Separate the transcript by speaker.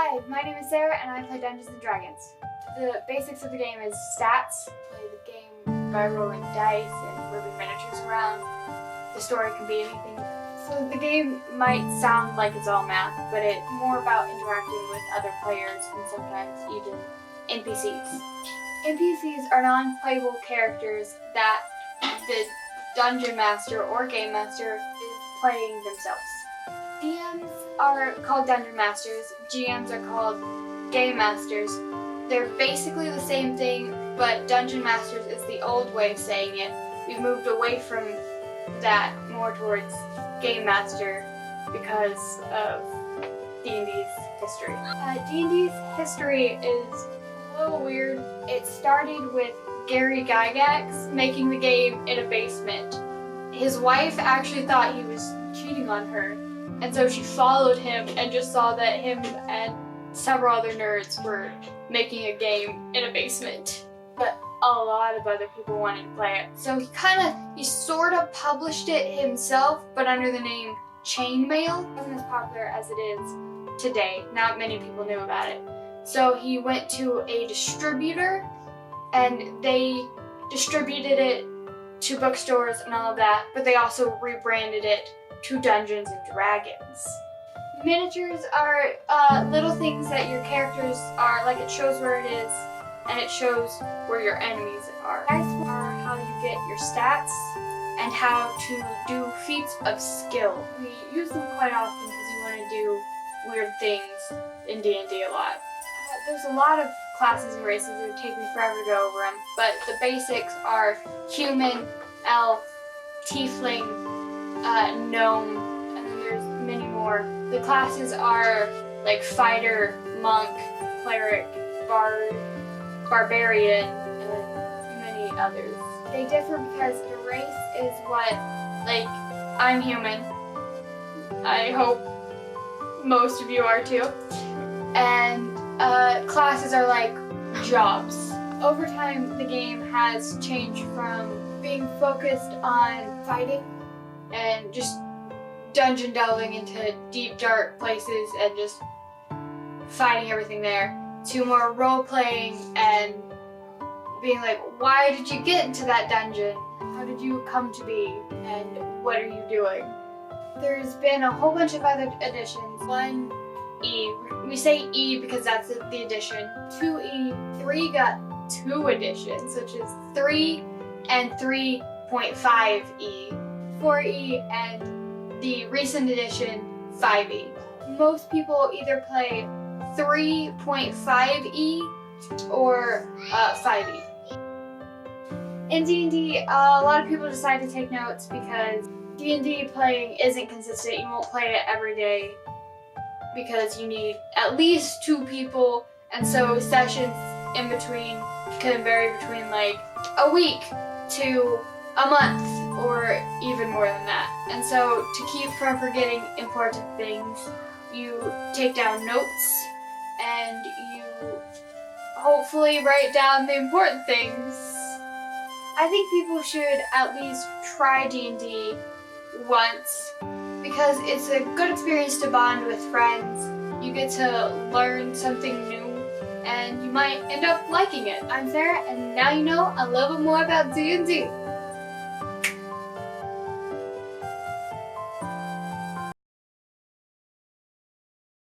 Speaker 1: Hi, my name is Sarah and I play Dungeons & Dragons. The basics of the game is stats. Play the game by rolling dice and moving miniatures around. The story can be anything. So the game might sound like it's all math, but it's more about interacting with other players and sometimes even NPCs. NPCs are non-playable characters that the Dungeon Master or Game Master is playing themselves. DMs are called Dungeon Masters, GMs are called Game Masters. They're basically the same thing, but Dungeon Masters is the old way of saying it. We've moved away from that more towards Game Master because of D&D's history. D&D's history is a little weird. It started with Gary Gygax making the game in a basement. His wife actually thought he was cheating on her, and so she followed him and just saw that him and several other nerds were making a game in a basement. But a lot of other people wanted to play it. So he sort of published it himself, but under the name Chainmail. It wasn't as popular as it is today. Not many people knew about it. So he went to a distributor and they distributed it to bookstores and all of that, but they also rebranded it to Dungeons & Dragons. Miniatures are little things that your characters are, like it shows where it is and it shows where your enemies are. Dice are how you get your stats and how to do feats of skill. We use them quite often because you want to do weird things in D&D a lot. There's a lot of classes and races. It would take me forever to go over them, but the basics are human, elf, tiefling, gnome, and then there's many more. The classes are like fighter, monk, cleric, bard, barbarian, and many others. They differ because the race is what, like, I'm human. I hope most of you are too. And classes are like jobs. Over time, the game has changed from being focused on fighting and just dungeon delving into deep, dark places and just fighting everything there, to more role-playing and being like, why did you get into that dungeon? How did you come to be? And what are you doing? There's been a whole bunch of other additions. 1E, we say E because that's the addition. 2E, 3 got 2 additions, which is 3 and 3.5E. 4E and the recent edition 5E. Most people either play 3.5E or 5E. In D&D, a lot of people decide to take notes because D&D playing isn't consistent. You won't play it every day because you need at least 2 people, and so sessions in between can vary between like a week to a month or even more than that. And so to keep from forgetting important things, you take down notes and you hopefully write down the important things. I think people should at least try D&D once because it's a good experience to bond with friends. You get to learn something new and you might end up liking it. I'm Sarah and now you know a little bit more about D&D.